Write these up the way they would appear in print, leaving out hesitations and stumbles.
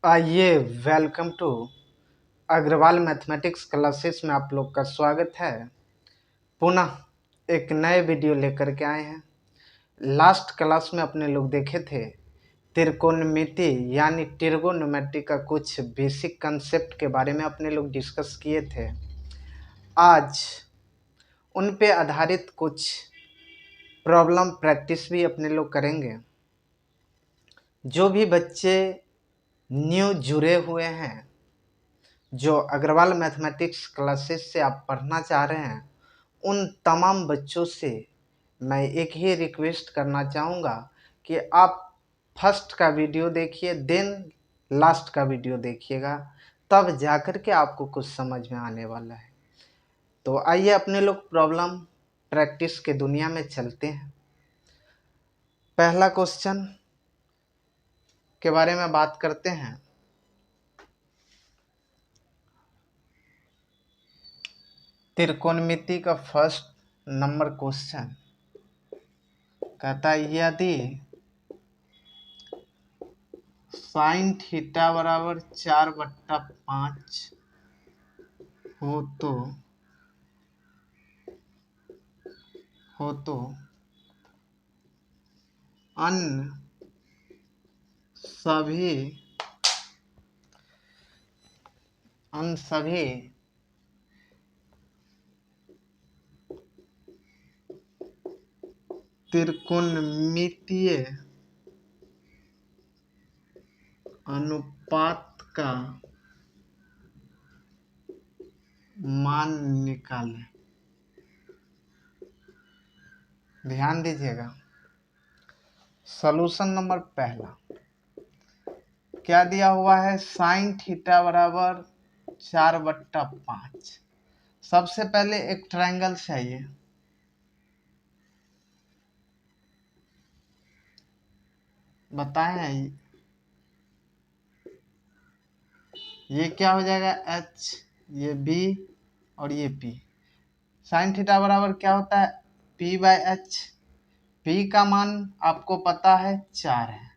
आइए welcome to Agarwal mathematics classes में आप लोग का स्वागत है। पुनः एक नए वीडियो लेकर के आए हैं। लास्ट क्लास में अपने लोग देखे थे त्रिकोणमिति यानी ट्रिगोनोमेट्री का कुछ बेसिक कंसेप्ट के बारे में अपने लोग डिस्कस किए थे। आज उन पे आधारित कुछ प्रॉब्लम प्रैक्टिस भी अपने लोग करेंगे। जो भी बच्चे न्यू जुड़े हुए हैं, जो अग्रवाल मैथमेटिक्स क्लासेस से आप पढ़ना चाह रहे हैं, उन तमाम बच्चों से मैं एक ही रिक्वेस्ट करना चाहूँगा कि आप फर्स्ट का वीडियो देखिए, देन लास्ट का वीडियो देखिएगा, तब जाकर के आपको कुछ समझ में आने वाला है। तो आइए अपने लोग प्रॉब्लम प्रैक्टिस के दुनिया में चलते हैं। पहला क्वेश्चन के बारे में बात करते हैं। त्रिकोणमिति का फर्स्ट नंबर क्वेश्चन कहता है, यदि साइन थीटा बराबर 4/5 हो तो अन्य सभी त्रिकोणमितीय अनुपात का मान निकालें। ध्यान दीजिएगा। सॉल्यूशन नंबर पहला क्या दिया हुआ है? साइन थीटा बराबर 4/5। सबसे पहले एक ट्रायंगल चाहिए। बताएं ये क्या हो जाएगा? H, ये B और ये P। साइन थीटा बराबर क्या होता है? P/H। P का मान आपको पता है 4 है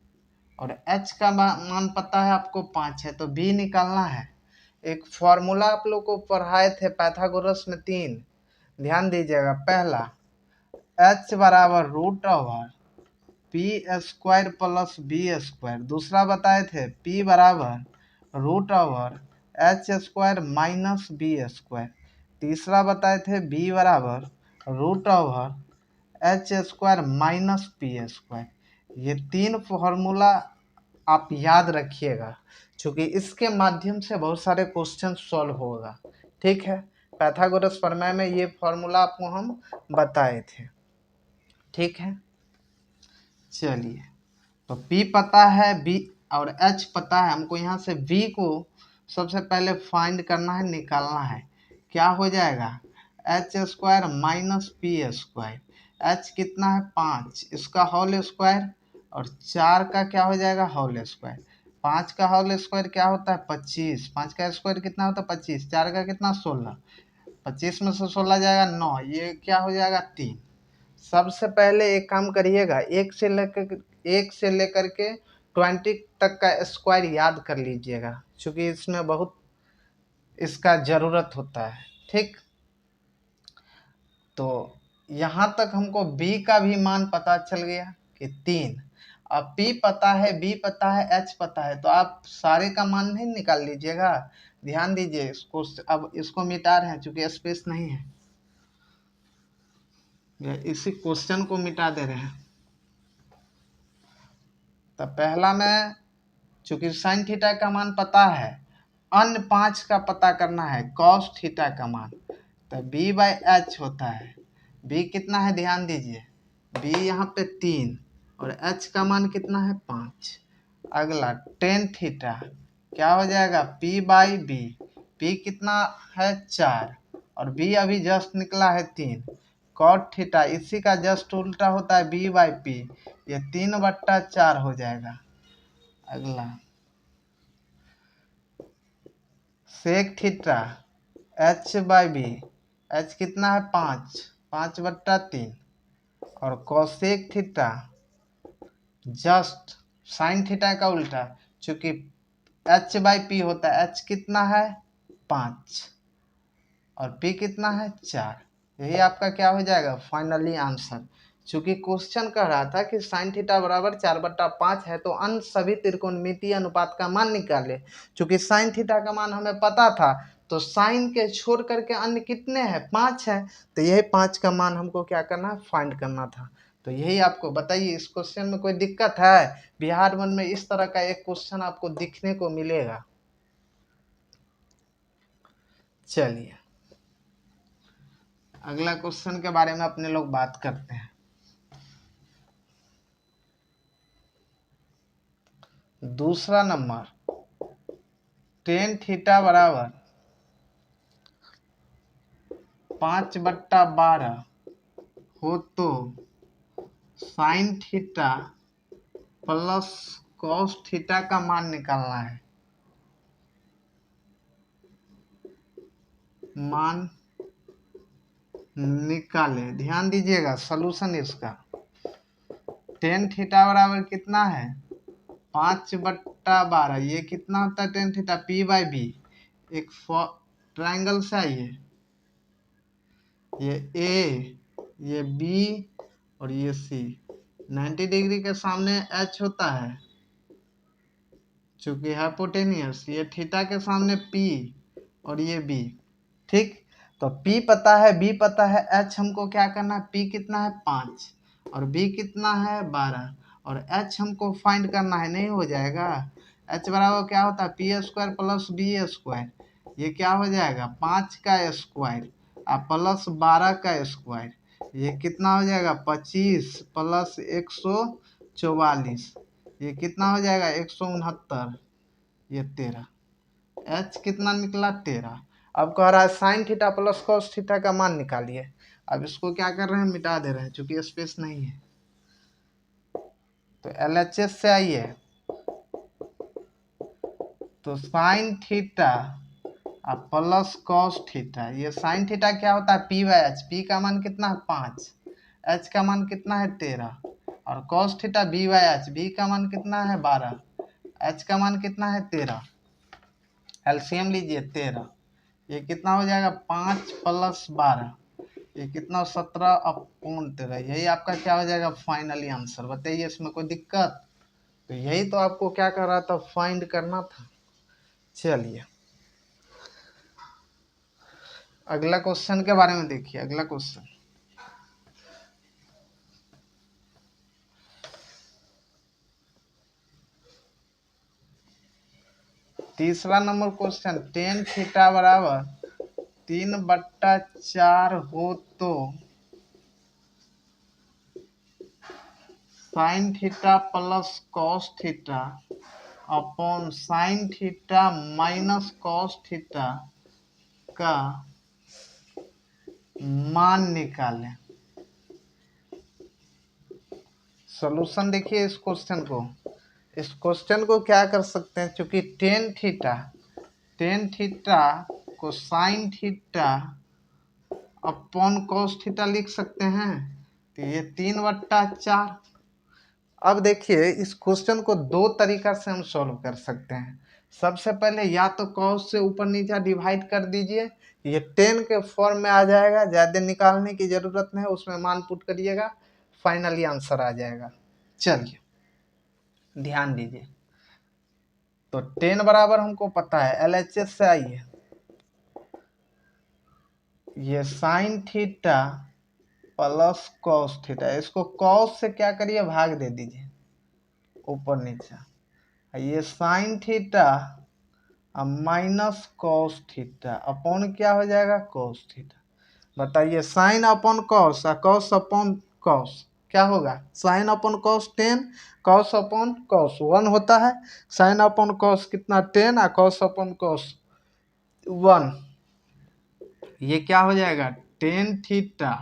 और H का मान पता है आपको 5 है, तो B निकालना है। एक फॉर्मूला आप लोग को पढ़ाए थे पाइथागोरस में 3। ध्यान दीजिएगा। पहला H बराबर √P² प्लस B²। दूसरा बताए थे P बराबर √H² माइनस B²। तीसरा बताए थे B बराबर √H² माइनस P²। ये 3 फॉर्मूला आप याद रखिएगा, क्योंकि इसके माध्यम से बहुत सारे क्वेश्चन सॉल्व होगा। ठीक है, पाइथागोरस प्रमेय में ये फॉर्मूला आपको हम बताए थे। ठीक है, चलिए। तो P पता है, B और H पता है। हमको यहाँ से V को सबसे पहले फाइंड करना है, निकालना है। क्या हो जाएगा? H² minus P²। H कितना है? 5, इसका होल स्क्वायर, और 4 का क्या हो जाएगा? Whole square. 5 का होल स्क्वायर क्या होता है? 25। 5 का स्क्वायर कितना होता है? 25। 4 का कितना? 16। 25 में से 16 जाएगा 9, ये क्या हो जाएगा? 3। सबसे पहले एक काम करिएगा, 1 से लेकर के 20 तक का स्क्वायर याद कर लीजिएगा, क्योंकि इसमें बहुत इसका ज़रूरत होता है। ठीक, तो यहाँ तक हमको B का भी मान पता चल गया कि 3। अब P पता है, B पता है, H पता है, तो आप सारे का मान नहीं निकाल लीजिएगा। ध्यान दीजिए इसको। अब इसको मिटा रहे हैं क्योंकि स्पेस नहीं है, इसी क्वेश्चन को मिटा दे रहे हैं। तो पहला में चूंकि साइन थीटा का मान पता है, अन्य 5 का पता करना है, कॉस थीटा का मान, तो B/H होता है। B कितना है? ध्यान दीजिए, B यहाँ पे 3 और H का मान कितना है? 5। अगला टेन थीटा क्या हो जाएगा? P/B। P कितना है? 4 और B अभी जस्ट निकला है 3। कॉट थीटा इसी का जस्ट उल्टा होता है, B/P। ये 3/4 हो जाएगा। अगला सेक थीटा H/B। H कितना है? 5, 5/3। और cosec theta just sine theta का उल्टा, चूंकि एच बाई पी होता है, एच कितना है 5 और पी कितना है 4। यही आपका क्या हो जाएगा फाइनली आंसर। चूंकि क्वेश्चन कह रहा था कि साइन थीटा बराबर 4/5 है तो अन्य सभी त्रिकोणमितीय अनुपात का मान निकाले। चूंकि साइन थीटा का मान हमें पता था तो साइन के छोड़ करके अन्य कितने हैं 5 है, तो यही 5 का मान हमको क्या करना है फाइंड करना था। तो यही आपको बताइए, इस क्वेश्चन में कोई दिक्कत है? बिहार वन में इस तरह का एक क्वेश्चन आपको दिखने को मिलेगा। चलिए अगला क्वेश्चन के बारे में अपने लोग बात करते हैं। दूसरा नंबर, टेन थीटा बराबर 5/12 हो तो sine theta plus cos theta का मान निकालना है। मान निकाले, ध्यान दीजिएगा सलूशन इसका। टेन थीटा बराबर कितना है 5/12, ये कितना होता है tan theta P by B. एक ट्राइंगल से आइए, ये ए, ये बी और ये सी। 90 डिग्री के सामने एच होता है चूंकि हाइपोटेनियस, ये थीटा के सामने पी और ये बी। ठीक, तो पी पता है बी पता है, एच हमको क्या करना है, पी कितना है 5 और बी कितना है 12 और एच हमको फाइंड करना है। नहीं हो जाएगा, एच बराबर क्या होता है P square plus B square. ये क्या हो जाएगा 5 का स्क्वायर और प्लस 12 का स्क्वायर, ये कितना हो जाएगा 25 प्लस 144, ये कितना हो जाएगा 169, ये 13। एच कितना निकला 13। अब कह रहा है sine theta plus cos theta का मान निकालिए। अब इसको क्या कर रहे हैं मिटा दे रहे हैं क्योंकि स्पेस नहीं है। तो एलएचएस से आइए, तो sine theta plus cos theta, ये साइन थीटा क्या होता है पी बाई एच। पी का मान कितना है 5, एच का मान कितना है 13 और cos theta B by H, B का मान कितना है 12, एच का मान कितना है 13। एलसीएम लीजिए 13, ये कितना हो जाएगा 5 प्लस 12, ये कितना 17/13। यही आपका क्या हो जाएगा फाइनली आंसर। बताइए इसमें कोई दिक्कत? तो यही तो आपको क्या कर रहा था फाइंड करना था। चलिए अगला क्वेश्चन के बारे में देखिए। अगला क्वेश्चन, तीसरा नंबर क्वेश्चन, टेन थीटा बराबर 3/4 हो तो sine theta plus cos theta upon sine theta minus cos theta का मान निकालें। सॉल्यूशन देखिए इस क्वेश्चन को। इस क्वेश्चन को क्या कर सकते हैं, क्योंकि टेन थीटा को sine theta upon cos theta लिख सकते हैं, तो ये 3/4। अब देखिए इस क्वेश्चन को दो तरीका से हम सॉल्व कर सकते हैं। सबसे पहले या तो कॉस से ऊपर नीचे डिवाइड कर दीजिए, ये 10 के फॉर्म में आ जाएगा, ज़्यादा निकालने की ज़रूरत नहीं, उसमें मान पुट करिएगा फाइनली आंसर आ जाएगा। चलिए ध्यान दीजिए, तो 10 बराबर हमको पता है, एलएचएस से आइए, ये sine theta plus cos theta, इसको कॉस से क्या करिए भाग दे दीजिए ऊपर नीचे, ये sine theta minus cos theta upon क्या हो जाएगा कॉस थीटा। बताइए साइन अपॉन कॉस और कॉस अपॉन कॉस क्या होगा, sine upon cos 10, cos upon cos 1 होता है। साइन अपॉन कॉस कितना 10 और कॉस अपॉन कॉस 1, ये क्या हो जाएगा टेन थीटा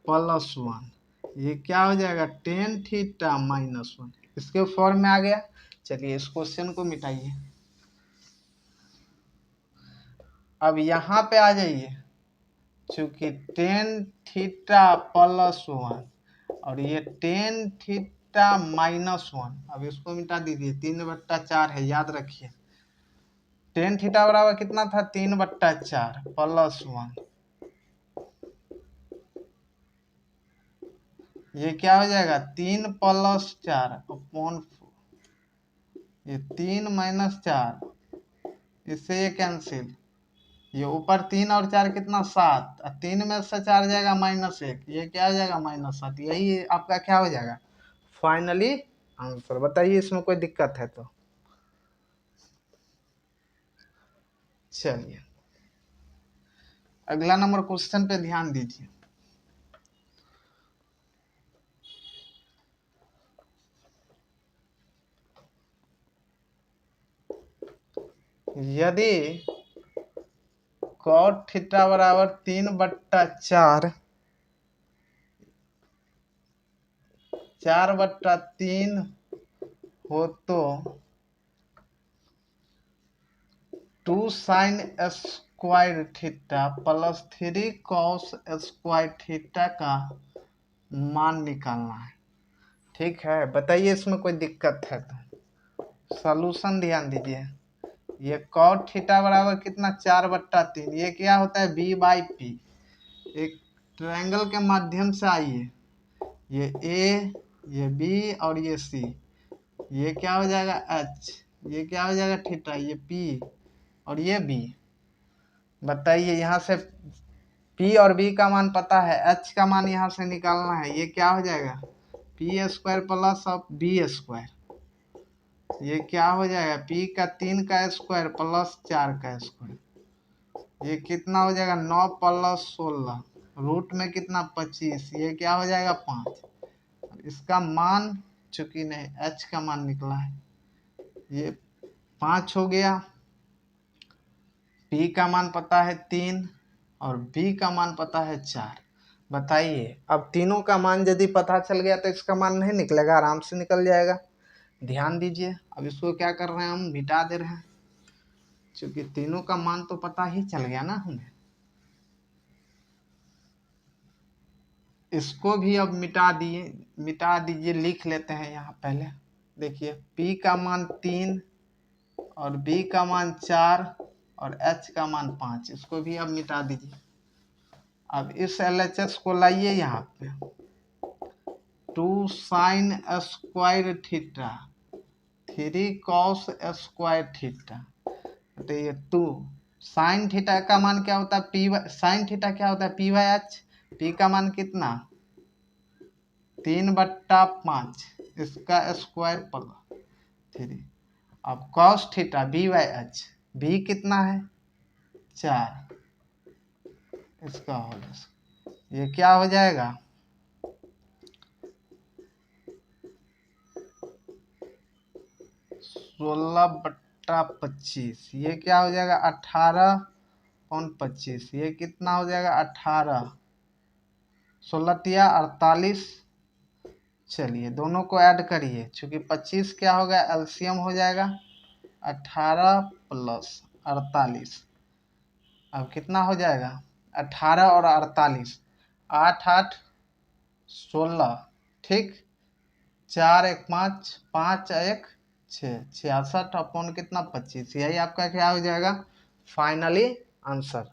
प्लस 1, ये क्या हो जाएगा टेन थीटा माइनस 1, इसके फॉर्म में आ गया। चलिए इस क्वेश्चन को मिटाइए। अब यहाँ पे आ जाइए, चूंकि टेन थीटा प्लस 1 और ये टेन थीटा माइनस 1, अब इसको मिटा दीजिए, 3/4 है याद रखिए। टेन थीटा बराबर कितना था 3/4 प्लस 1, ये क्या हो जाएगा 3+4/4, ये 3 - 4, इससे ये कैंसिल, ये ऊपर 3 और 4 कितना 7, 3 में से 4 जाएगा -1, ये क्या हो जाएगा -7, यही आपका क्या हो जाएगा फाइनली आंसर। बताइए इसमें कोई दिक्कत है तो। चलिए अगला नंबर क्वेश्चन पे ध्यान दीजिए। यदि cot थीटा बराबर 3/4, 4/3 हो तो 2 sin square theta plus 3 cos square theta का मान निकालना है। ठीक है, बताइए इसमें कोई दिक्कत है तो। सॉल्यूशन ध्यान दीजिए। ये cot थीटा बराबर कितना 4/3, ये क्या होता है b/p, एक ट्रायंगल के माध्यम से आइए, ये a, ये b और ये c, ये क्या हो जाएगा h, ये क्या हो जाएगा थीटा, ये p और ये b। बताइए यहाँ से p और b का मान पता है, h का मान यहाँ से निकालना है, ये क्या हो जाएगा p² प्लस ऑफ b², ये क्या हो जाएगा p का 3 का स्क्वायर प्लस 4 का स्क्वायर, ये कितना हो जाएगा 9 + 16, रूट में कितना 25, ये क्या हो जाएगा 5। इसका मान चूंकि नहीं h का मान निकला है, ये 5 हो गया, p का मान पता है 3 और b का मान पता है 4। बताइए अब तीनों का मान यदि पता चल गया तो इसका मान नहीं निकलेगा, आराम से निकल जाएगा। ध्यान दीजिए, अब इसको क्या कर रहे हैं हम मिटा दे रहे हैं, क्योंकि तीनों का मान तो पता ही चल गया ना हमें। इसको भी अब मिटा दीजिए, लिख लेते हैं यहाँ पहले। देखिए p का मान 3 और b का मान 4 और h का मान 5, इसको भी अब मिटा दीजिए। अब इस LHS को लाइए यहाँ पे, 2 sin square theta 3 cos square theta, तो ये 2 साइन थीटा का मान क्या होता है p, साइन थीटा क्या होता है p/h, p का मान कितना 3/5, इसका स्क्वायर प्लस 3। अब cos थीटा b/h, b कितना है 4, इसका हो जाएगा, ये क्या हो जाएगा 16/25, ये क्या हो जाएगा 18/25, ये कितना हो जाएगा 18, 16 × 48। चलिए दोनों को ऐड करिए, चूंकि 25 क्या होगा एलसीएम हो जाएगा 18 + 48, अब कितना हो जाएगा 18 और 48, 8 8 16, ठीक, 4 1 5, 5 1 6, 66 अपॉन कितना 25, यही आपका क्या हो जाएगा फाइनली आंसर।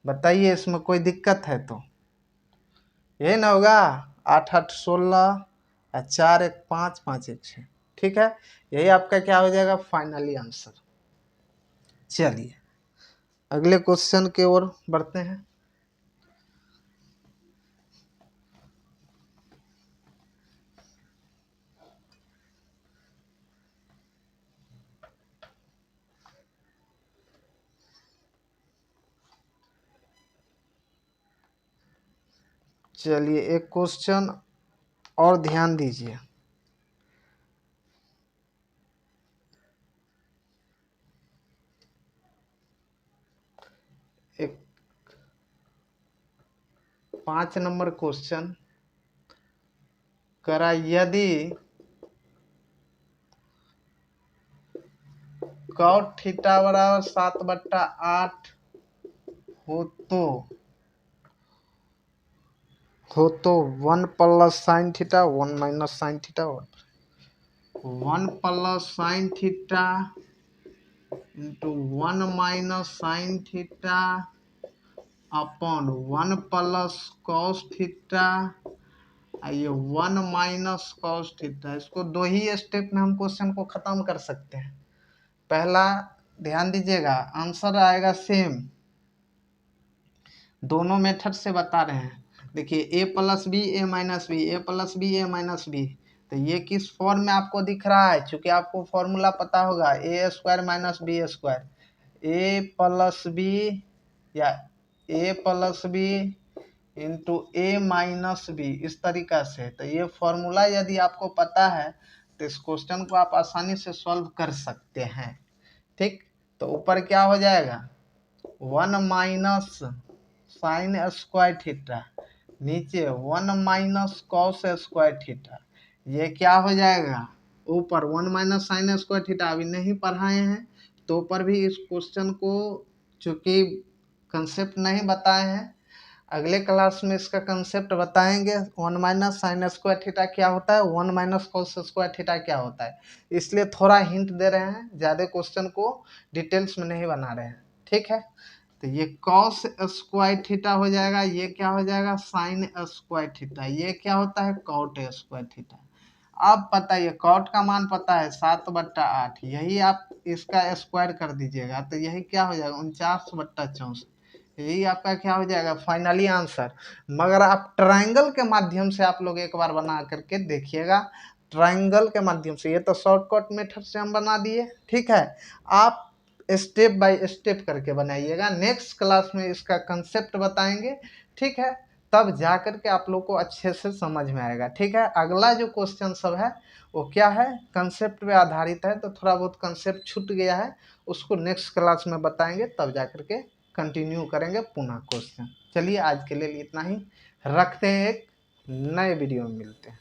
बताइए इसमें कोई दिक्कत है तो। ये ना होगा 8 8 16, 4 1 5, 5 1 6, ठीक है, यही आपका क्या हो जाएगा फाइनली आंसर। चलिए अगले क्वेश्चन की ओर बढ़ते हैं। चलिए एक क्वेश्चन और ध्यान दीजिए। एक 5 नंबर क्वेश्चन करा, यदि cot थीटा बराबर 7/8 हो तो 1 + sin theta 1 - sin theta 1 + sin theta into 1 minus sine theta upon 1 plus cos theta, ये 1 माइनस कॉस थीटा। इसको दो ही स्टेप में हम क्वेश्चन को खत्म कर सकते हैं। पहला ध्यान दीजिएगा, आंसर आएगा सेम, दोनों मेथड से बता रहे हैं। देखिए ए प्लस बी ए माइनस बी, ए प्लस बी ए माइनस बी, तो ये किस फॉर्म में आपको दिख रहा है? चूंकि आपको फॉर्मूला पता होगा, ए स्क्वायर माइनस बी स्क्वायर, ए प्लस बी या ए प्लस बी इंटू ए माइनस बी, इस तरीका से। तो ये फॉर्मूला यदि आपको पता है तो इस क्वेश्चन को आप आसानी से सॉल्व कर सकते हैं। ठीक, तो ऊपर क्या हो जाएगा, 1 माइनस साइन स्क्वायर थीटा, नीचे 1 माइनस कॉस स्क्वायर थीटा, ये क्या हो जाएगा, ऊपर 1 माइनस साइन स्क्वायर थीटा अभी नहीं पढ़ाए हैं तो ऊपर भी इस क्वेश्चन को चूंकि कंसेप्ट नहीं बताए हैं, अगले क्लास में इसका कंसेप्ट बताएंगे। 1 माइनस साइन स्क्वायर थीटा क्या होता है, 1 माइनस कॉस स्क्वायर थीटा क्या होता है, इसलिए थोड़ा हिंट दे रहे हैं, ज़्यादा क्वेश्चन को डिटेल्स में नहीं बना रहे हैं। ठीक है, तो ये कॉस स्क्वायर थीटा हो जाएगा, ये क्या हो जाएगा, साइन स्क्वायर थीटा, ये क्या होता है, कॉट स्क्वायर थीटा। अब पता है कॉट का मान पता है 7/8, यही आप इसका स्क्वायर कर दीजिएगा तो यही क्या हो जाएगा, 49/64, यही आपका क्या हो जाएगा फाइनली आंसर। मगर आप ट्रायंगल के माध्यम से आप लोग एक बार बना करके देखिएगा, ट्रायंगल के माध्यम से, ये तो शॉर्टकट मेथड से हम बना दिए। ठीक है, आप स्टेप बाय स्टेप करके बनाइएगा, नेक्स्ट क्लास में इसका कंसेप्ट बताएंगे। ठीक है, तब जा कर के आप लोग को अच्छे से समझ में आएगा। ठीक है, अगला जो क्वेश्चन सब है वो क्या है, कंसेप्ट पे आधारित है, तो थोड़ा बहुत कंसेप्ट छूट गया है, उसको नेक्स्ट क्लास में बताएंगे, तब जा कर के कंटिन्यू करेंगे पुनः क्वेश्चन। चलिए आज के लिए इतना ही रखते हैं, एक नए वीडियो में मिलते हैं।